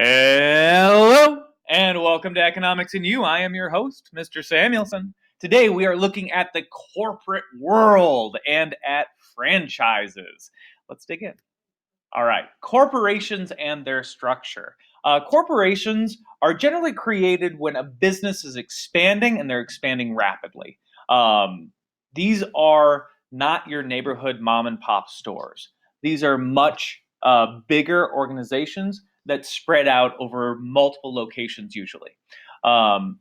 Hello and welcome to Economics and You. I am your host, Mr. Samuelson. Today we are looking at the corporate world and at franchises. Let's dig in. All right, corporations and their structure. Corporations are generally created when a business is expanding and they're expanding rapidly. These are not your neighborhood mom and pop stores. These are much bigger organizations that spread out over multiple locations usually.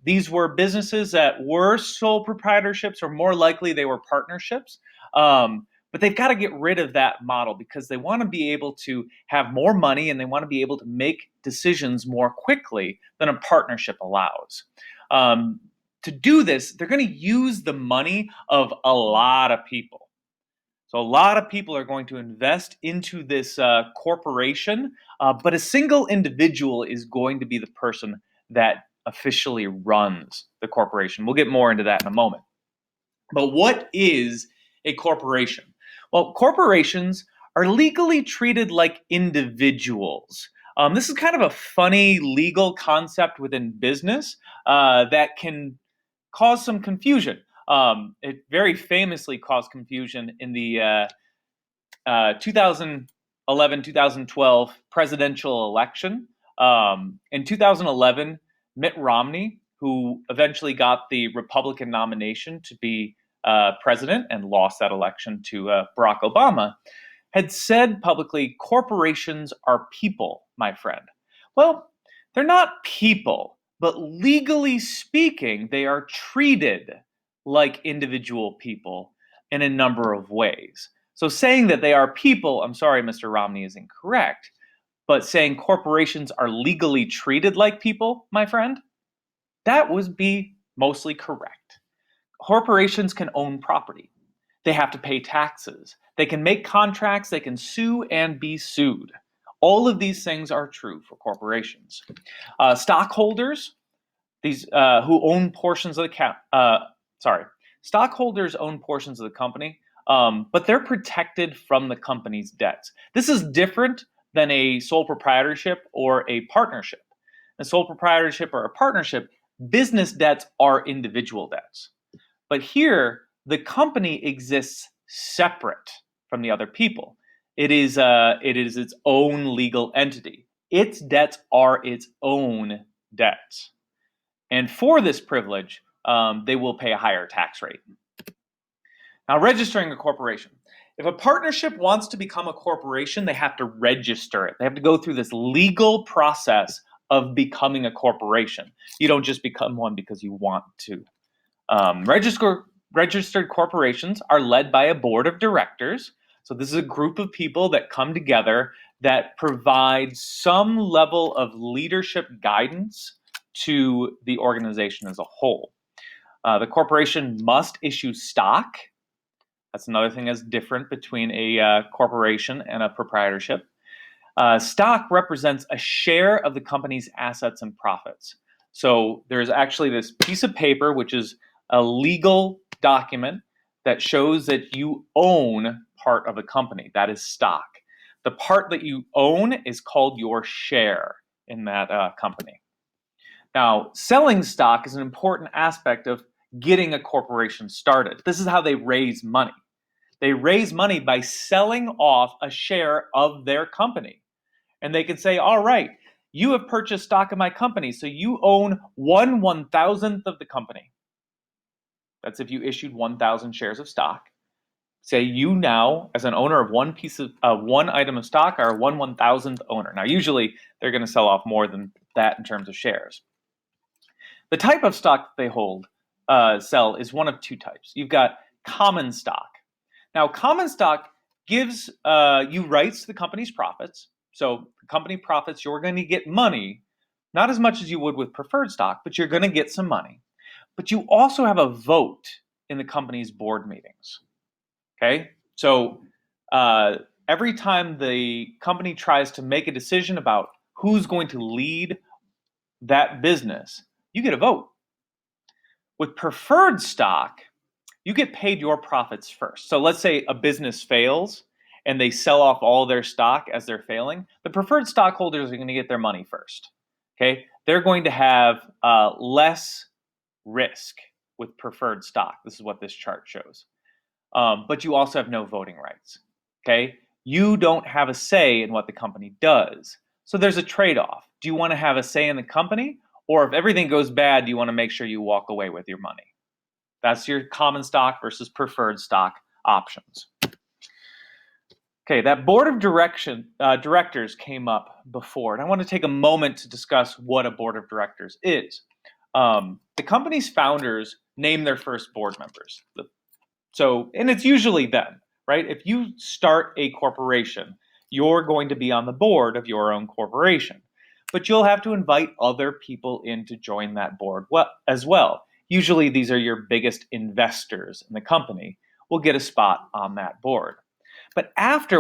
These were businesses that were sole proprietorships, or more likely they were partnerships. But they've got to get rid of that model because they want to be able to have more money and they want to be able to make decisions more quickly than a partnership allows. To do this, they're going to use the money of a lot of people. So a lot of people are going to invest into this corporation, but a single individual is going to be the person that officially runs the corporation. We'll get more into that in a moment. But what is a corporation? Well, corporations are legally treated like individuals. This is kind of a funny legal concept within business that can cause some confusion. It very famously caused confusion in the 2011-2012 presidential election. In 2011, Mitt Romney, who eventually got the Republican nomination to be president and lost that election to Barack Obama, had said publicly, corporations are people, my friend. Well, they're not people, but legally speaking, they are treated like individual people in a number of ways. So saying that they are people, I'm sorry, Mr. Romney, is incorrect. But saying corporations are legally treated like people, my friend, that would be mostly correct. Corporations can own property. They have to pay taxes. They can make contracts. They can sue and be sued. All of these things are true for corporations. Stockholders, these who own portions of the stockholders own portions of the company, but they're protected from the company's debts. This is different than a sole proprietorship or a partnership. A sole proprietorship or a partnership, business debts are individual debts. But here, the company exists separate from the other people. It is its own legal entity. Its debts are its own debts. And for this privilege, they will pay a higher tax rate. Now, registering a corporation. If a partnership wants to become a corporation, they have to register it. They have to go through this legal process of becoming a corporation. You don't just become one because you want to. Registered corporations are led by a board of directors. So this is a group of people that come together that provide some level of leadership guidance to the organization as a whole. The corporation must issue stock. That's another thing that's different between a corporation and a proprietorship. Stock represents a share of the company's assets and profits. So there's actually this piece of paper, which is a legal document that shows that you own part of a company. That is stock. The part that you own is called your share in that company. Now, selling stock is an important aspect of getting a corporation started. This is how they raise money. They raise money by selling off a share of their company. And they can say, all right, you have purchased stock in my company, so you own 1/1000th of the company. That's if you issued 1,000 shares of stock. Say you now, as an owner of one item of stock, are a 1/1000th owner. Now, usually they're going to sell off more than that in terms of shares. The type of stock they sell is one of two types. You've got common stock. Now, common stock gives you rights to the company's profits. So the company profits, you're going to get money, not as much as you would with preferred stock, but you're going to get some money. But you also have a vote in the company's board meetings. Okay? So every time the company tries to make a decision about who's going to lead that business, you get a vote. With preferred stock, you get paid your profits first. So let's say a business fails and they sell off all their stock as they're failing, the preferred stockholders are going to get their money first. Okay, they're going to have less risk with preferred stock. This is what this chart shows. But you also have no voting rights. Okay, you don't have a say in what the company does. So there's a trade-off. Do you want to have a say in the company, or if everything goes bad, do you want to make sure you walk away with your money? That's your common stock versus preferred stock options. Okay, that board of directors came up before, and I want to take a moment to discuss what a board of directors is. The company's founders name their first board members. And it's usually them, right? If you start a corporation, you're going to be on the board of your own corporation, but you'll have to invite other people in to join that board as well. Usually these are your biggest investors in the company will get a spot on that board. But after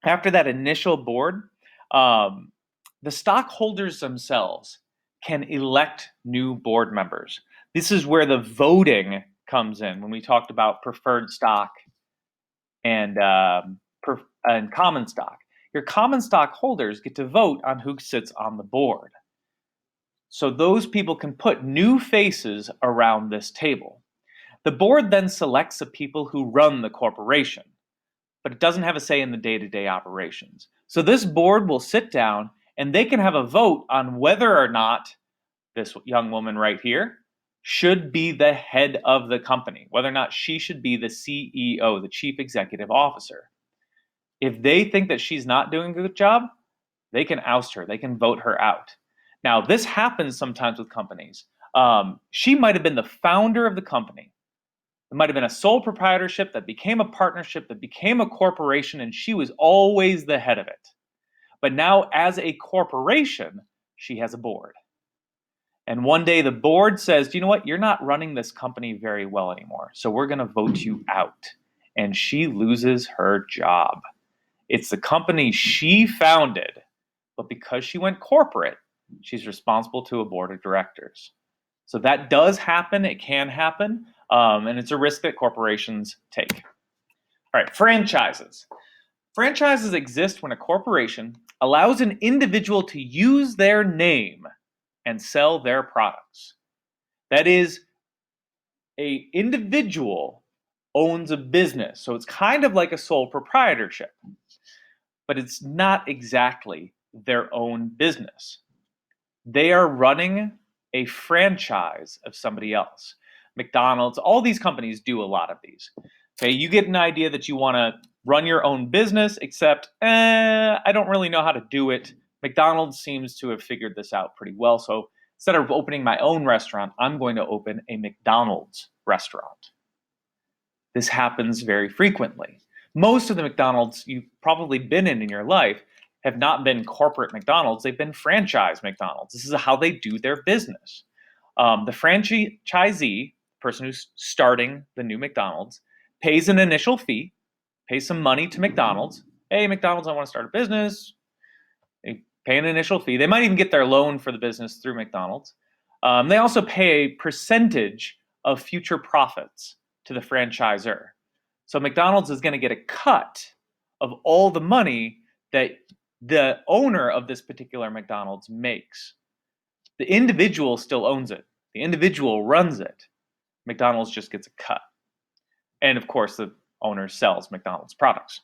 that initial board, the stockholders themselves can elect new board members. This is where the voting comes in when we talked about preferred stock and common stock. Your common stock holders get to vote on who sits on the board. So those people can put new faces around this table. The board then selects the people who run the corporation, but it doesn't have a say in the day-to-day operations. So this board will sit down and they can have a vote on whether or not this young woman right here should be the head of the company, whether or not she should be the CEO, the chief executive officer. If they think that she's not doing a good job, they can oust her, they can vote her out. Now, this happens sometimes with companies. She might have been the founder of the company. It might have been a sole proprietorship that became a partnership, that became a corporation, and she was always the head of it. But now, as a corporation, she has a board. And one day the board says, you know what, you're not running this company very well anymore, so we're going to vote you out. And she loses her job. It's the company she founded, but because she went corporate, she's responsible to a board of directors. So that does happen. It can happen. And it's a risk that corporations take. All right, franchises. Franchises exist when a corporation allows an individual to use their name and sell their products. That is, an individual owns a business. So it's kind of like a sole proprietorship, but it's not exactly their own business. They are running a franchise of somebody else. McDonald's, all these companies do a lot of these. Okay, you get an idea that you want to run your own business, except I don't really know how to do it. McDonald's seems to have figured this out pretty well. So instead of opening my own restaurant, I'm going to open a McDonald's restaurant. This happens very frequently. Most of the McDonald's you've probably been in your life have not been corporate McDonald's, they've been franchise McDonald's. This is how they do their business. The franchisee, person who's starting the new McDonald's, pays an initial fee, pays some money to McDonald's. Hey, McDonald's, I want to start a business. They pay an initial fee. They might even get their loan for the business through McDonald's. They also pay a percentage of future profits to the franchisor. So McDonald's is going to get a cut of all the money that the owner of this particular McDonald's makes. The individual still owns it. The individual runs it. McDonald's just gets a cut. And of course, the owner sells McDonald's products.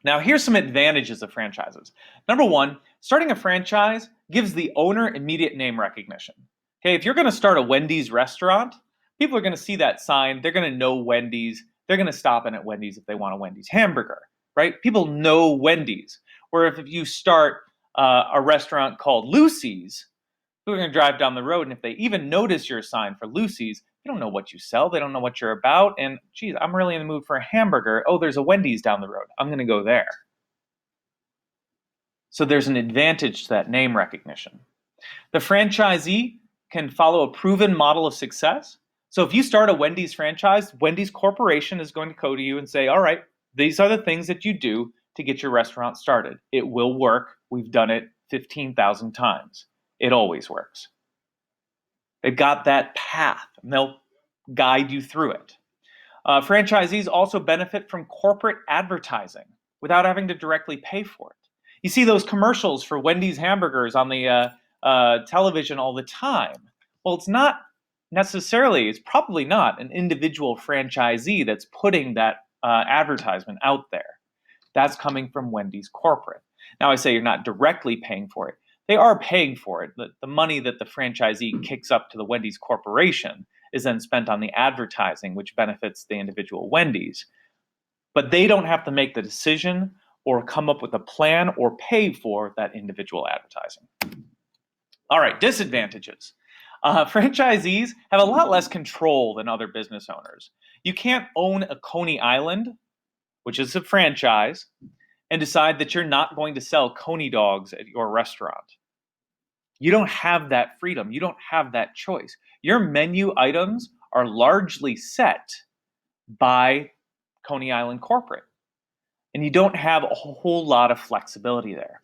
Now, here's some advantages of franchises. Number one, starting a franchise gives the owner immediate name recognition. Okay, if you're going to start a Wendy's restaurant, people are going to see that sign. They're going to know Wendy's. They're going to stop in at Wendy's if they want a Wendy's hamburger, right? People know Wendy's. Where if you start a restaurant called Lucy's, people are going to drive down the road, and if they even notice your sign for Lucy's, they don't know what you sell. They don't know what you're about. And geez, I'm really in the mood for a hamburger. Oh, there's a Wendy's down the road. I'm going to go there. So there's an advantage to that name recognition. The franchisee can follow a proven model of success. So if you start a Wendy's franchise, Wendy's Corporation is going to go to you and say, all right, these are the things that you do to get your restaurant started. It will work. We've done it 15,000 times. It always works. They've got that path, and they'll guide you through it. Franchisees also benefit from corporate advertising without having to directly pay for it. You see those commercials for Wendy's hamburgers on the television all the time. Well, it's probably not an individual franchisee that's putting that advertisement out there. That's coming from Wendy's corporate. Now, I say you're not directly paying for it. They are paying for it. The money that the franchisee kicks up to the Wendy's corporation is then spent on the advertising, which benefits the individual Wendy's. But they don't have to make the decision or come up with a plan or pay for that individual advertising. All right, disadvantages. Franchisees have a lot less control than other business owners. You can't own a Coney Island, which is a franchise, and decide that you're not going to sell Coney dogs at your restaurant. You don't have that freedom. You don't have that choice. Your menu items are largely set by Coney Island corporate, and you don't have a whole lot of flexibility there.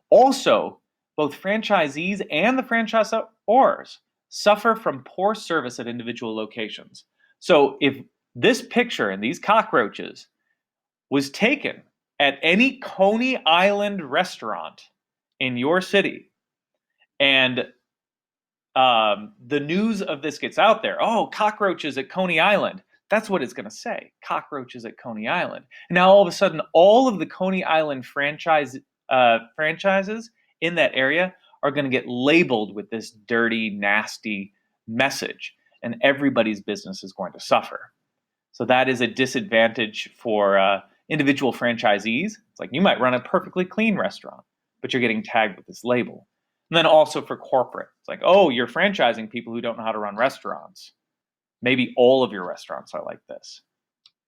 Also, both franchisees and the franchisors suffer from poor service at individual locations. So if this picture and these cockroaches was taken at any Coney Island restaurant in your city, and the news of this gets out there, oh, cockroaches at Coney Island, that's what it's going to say, cockroaches at Coney Island. And now all of a sudden, all of the Coney Island franchises in that area are going to get labeled with this dirty, nasty message, and everybody's business is going to suffer. So that is a disadvantage for individual franchisees. It's like you might run a perfectly clean restaurant, but you're getting tagged with this label. And then also for corporate, it's like, oh, you're franchising people who don't know how to run restaurants. Maybe all of your restaurants are like this.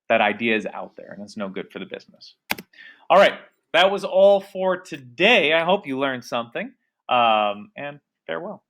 That idea is out there, and it's no good for the business. All right, that was all for today. I hope you learned something, and farewell.